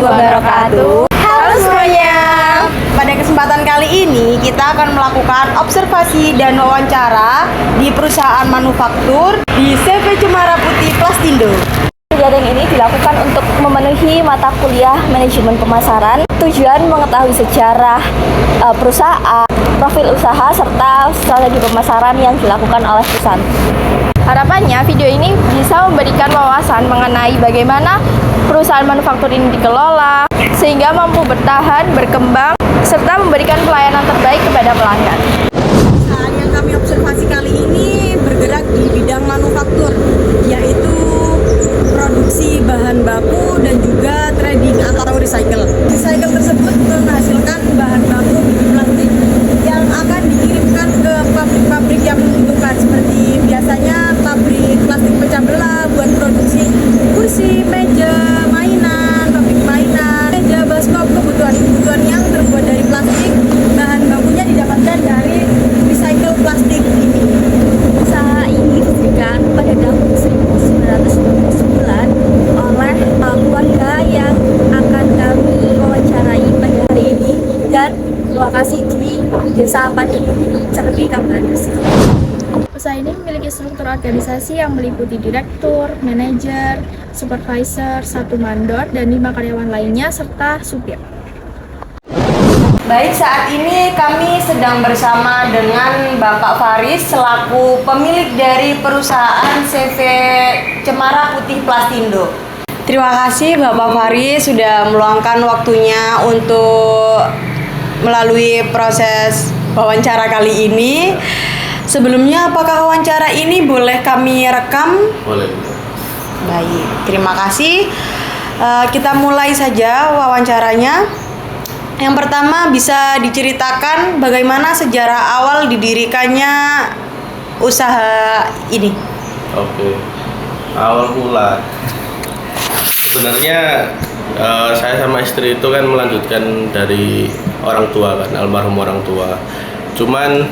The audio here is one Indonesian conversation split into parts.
wabarakatuh. Halo semuanya. Pada kesempatan kali ini kita akan melakukan observasi dan wawancara di perusahaan manufaktur di CV Cemara Putih Plastindo. Kegiatan ini dilakukan untuk memenuhi mata kuliah manajemen pemasaran, tujuan mengetahui sejarah perusahaan, profil usaha, serta strategi pemasaran yang dilakukan oleh perusahaan. Harapannya video ini bisa memberikan wawasan mengenai bagaimana perusahaan manufaktur ini dikelola, sehingga mampu bertahan, berkembang, serta memberikan pelayanan terbaik kepada pelanggan. Perusahaan yang kami observasi kali ini bergerak di bidang manufaktur, yaitu produksi bahan baku dan juga trading atau recycle. Recycle tersebut menghasilkan bahan baku plastik yang akan dikirimkan ke pabrik-pabrik yang menguntungkan, seperti biasanya pabrik plastik pecah belah buat produksi kursi, meja, mainan, pabrik mainan, meja, baskom, kebutuhan yang terbuat dari plastik. Bahan bakunya didapatkan dari recycle plastik ini. Usaha ini didirikan pada tahun 1999 oleh keluarga yang akan kami wawancarai pada hari ini, dan lokasi di Desa Padang, Cerbi, Kabupaten. Usaha ini memiliki struktur organisasi yang meliputi direktur, manajer, supervisor, 1 mandor, dan 5 karyawan lainnya, serta supir. Baik, saat ini kami sedang bersama dengan Bapak Faris selaku pemilik dari perusahaan CV Cemara Putih Plastindo. Terima kasih Bapak Faris sudah meluangkan waktunya untuk melalui proses wawancara kali ini. Sebelumnya, apakah wawancara ini boleh kami rekam? Boleh. Baik, terima kasih. Kita mulai saja wawancaranya. Yang pertama, bisa diceritakan bagaimana sejarah awal didirikannya usaha ini? Oke. Awal mula. Sebenarnya saya sama istri itu kan melanjutkan dari orang tua kan, almarhum orang tua. Cuman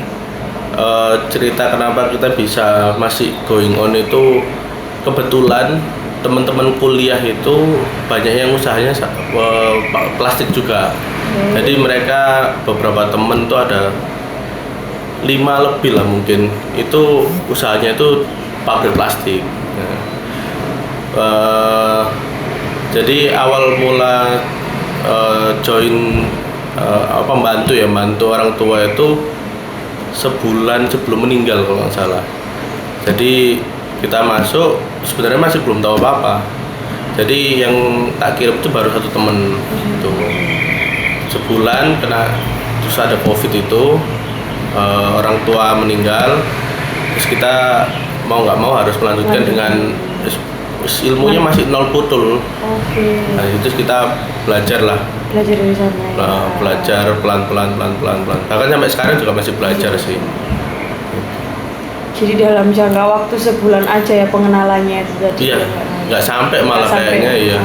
cerita kenapa kita bisa masih going on itu kebetulan teman-teman kuliah itu banyak yang usahanya plastik juga. Jadi mereka beberapa teman tuh ada 5 lebih lah mungkin, itu usahanya itu pabrik plastik. Jadi awal mula join bantu orang tua itu sebulan sebelum meninggal kalau nggak salah. Jadi kita masuk sebenarnya masih belum tahu apa-apa. Jadi yang tak kirim itu baru 1 temen itu. Sebulan terus ada COVID itu, orang tua meninggal, terus kita mau nggak mau harus melanjutkan dengan ilmunya masih nol putul. Nah itu kita belajar dari sana. Belajar pelan-pelan. Bahkan sampai sekarang juga masih belajar sih. Jadi dalam jangka waktu sebulan aja ya pengenalannya itu tadi? Iya, nggak sampai malah kayaknya iya.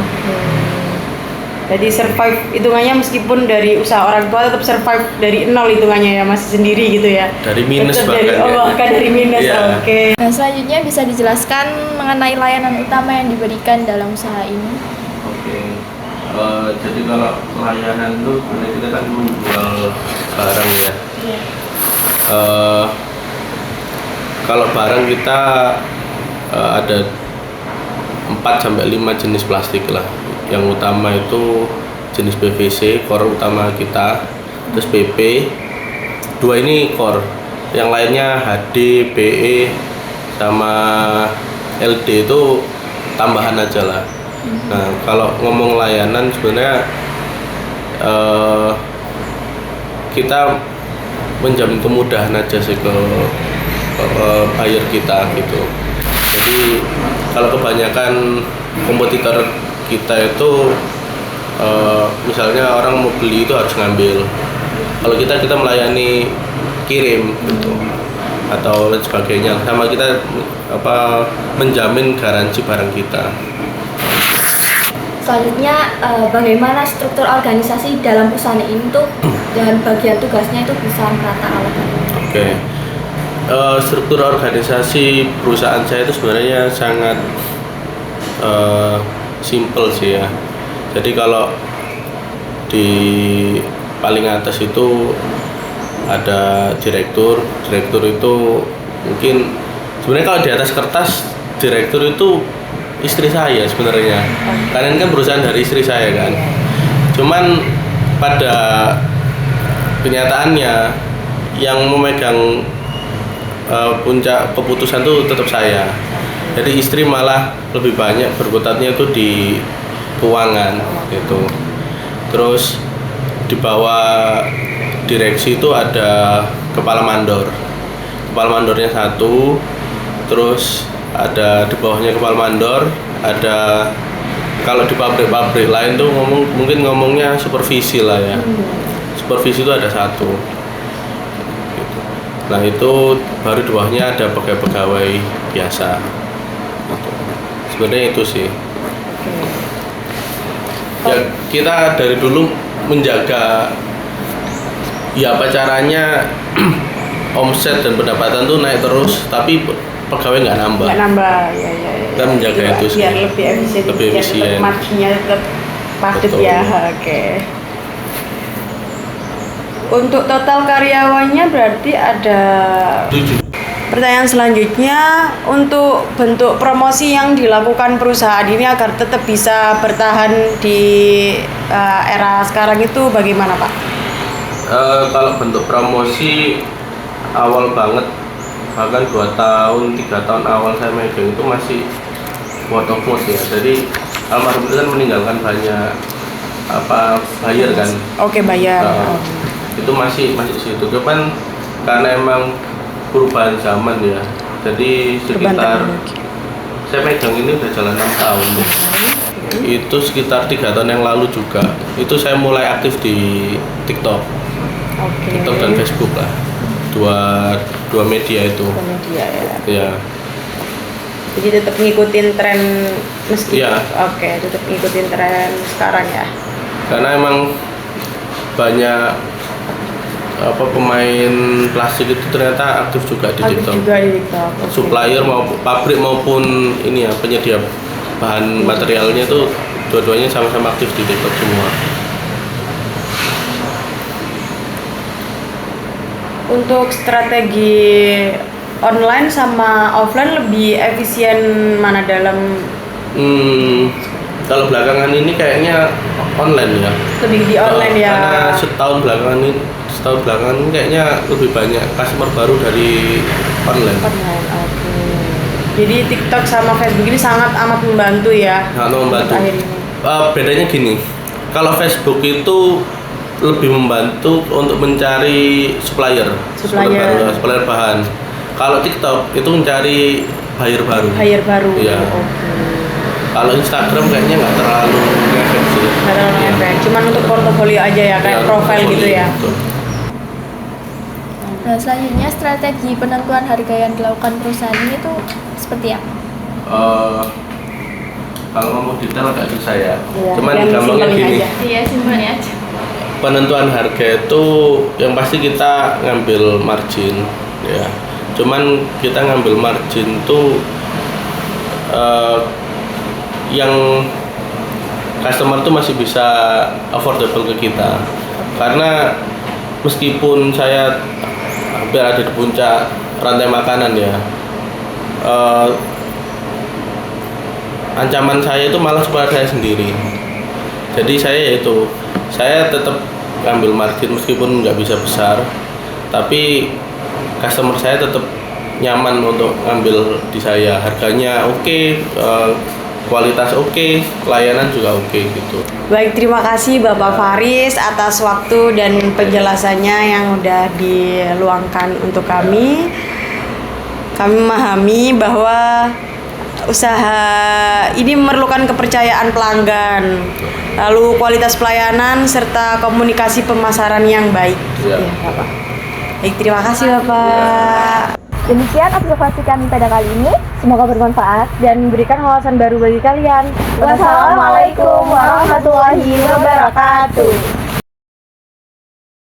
Jadi survive hitungannya, meskipun dari usaha orang tua tetap survive dari nol hitungannya ya, masih sendiri gitu ya? Dari minus bahkan dari minus, yeah. Oke. Nah, selanjutnya bisa dijelaskan mengenai layanan utama yang diberikan dalam usaha ini. Oke. Jadi kalau layanan itu kita kan menjual barang ya. Iya. Kalau barang kita ada 4-5 jenis plastik lah. Yang utama itu jenis PVC, core utama kita, terus PP, 2 ini core, yang lainnya HD, PE, sama LD itu tambahan aja lah. Nah kalau ngomong layanan sebenarnya kita menjamin kemudahan aja sih ke buyer kita gitu. Jadi kalau kebanyakan kompetitor kita itu misalnya orang mau beli itu harus ngambil. Kalau kita melayani kirim gitu atau lain sebagainya, sama kita menjamin garansi barang kita. Selanjutnya, bagaimana struktur organisasi dalam perusahaan ini dan bagian tugasnya itu bisa merata alasan? Oke. Struktur organisasi perusahaan saya itu sebenarnya sangat simple sih ya. Jadi kalau di paling atas itu ada direktur. Direktur itu mungkin sebenarnya kalau di atas kertas direktur itu istri saya sebenarnya. Karena ini kan perusahaan dari istri saya kan. Cuman pada kenyataannya yang memegang puncak keputusan itu tetap saya. Jadi istri malah lebih banyak berkutatnya itu di keuangan gitu. Terus di bawah direksi itu ada kepala mandor. Kepala mandornya satu, terus ada di bawahnya kepala mandor, ada kalau di pabrik-pabrik lain tuh mungkin ngomongnya supervisi lah ya. Supervisi itu ada satu. Gitu. Nah itu baru di bawahnya ada pegawai-pegawai biasa. Gitu. Sebenarnya itu sih. Ya kita dari dulu menjaga ya apa caranya omset dan pendapatan tuh naik terus, tapi pegawai nggak nambah. Nggak nambah, ya. Kita menjaga Biar itu sih. lebih efisien, Lebih efisien. Tetap marginnya tetap padat Betul. ya. Oke. Untuk total karyawannya berarti ada. 7. Pertanyaan selanjutnya, untuk bentuk promosi yang dilakukan perusahaan ini agar tetap bisa bertahan di era sekarang itu bagaimana Pak? Kalau bentuk promosi awal banget, bahkan 2 tahun, 3 tahun awal saya megang itu masih word of mouth ya. Jadi almarhum itu kan meninggalkan banyak buyer kan. Oke, bayar. Itu masih situ. Cuman karena emang perubahan zaman ya. Jadi sekitar saya pegang ini udah jalan 6 tahun. Itu sekitar 3 tahun yang lalu juga. Itu saya mulai aktif di TikTok. Oke. TikTok dan Facebook lah. Dua media itu. Media ya. Ya. Jadi tetap ngikutin tren meski. Iya. Oke, tetap ngikutin tren sekarang ya. Karena emang banyak pemain plastik itu ternyata aktif juga di Aktif TikTok. juga di TikTok. Oke. Supplier maupun pabrik maupun ini ya penyedia bahan materialnya itu dua-duanya sama-sama aktif di TikTok semua. Untuk strategi online sama offline lebih efisien mana dalam Kalau belakangan ini kayaknya online ya. lebih di online ya? Karena setahun belakangan ini kayaknya lebih banyak customer baru dari online. Online, oke. Jadi TikTok sama Facebook ini sangat amat membantu ya? Sangat membantu. Untuk akhir ini. Bedanya gini, kalau Facebook itu lebih membantu untuk mencari supplier bahan. Kalau TikTok itu mencari buyer baru. Buyer baru. Iya. Oke. Kalau Instagram kayaknya nggak terlalu ngefek sih. Nggak terlalu Iya. ngefek. Cuman untuk portofolio aja ya, kayak Iya, profile portfolio, gitu ya. betul. Nah, selanjutnya strategi penentuan harga yang dilakukan perusahaan ini tuh seperti apa? Kalau ngomong detail agak susah ya. Iya, Cuman yang gampangnya simpelnya gini. aja. Iya, simpelnya aja. Penentuan harga itu yang pasti kita ngambil margin ya. Cuman kita ngambil margin tuh yang customer tuh masih bisa affordable ke kita. Karena meskipun saya hampir ada di puncak rantai makanan ya, ancaman saya itu malah kepada saya sendiri. Jadi saya tetap ngambil margin meskipun nggak bisa besar, tapi customer saya tetap nyaman untuk ngambil di saya. Harganya oke, kualitas oke, layanan juga oke gitu. Baik, terima kasih Bapak Faris atas waktu dan penjelasannya yang udah diluangkan untuk kami. Kami memahami bahwa usaha ini memerlukan kepercayaan pelanggan, lalu kualitas pelayanan serta komunikasi pemasaran yang baik. Ya. Ya, Bapak. Baik, terima kasih Bapak. Demikian observasi kami pada kali ini. Semoga bermanfaat Dan memberikan wawasan baru bagi kalian. Wassalamualaikum warahmatullahi wabarakatuh.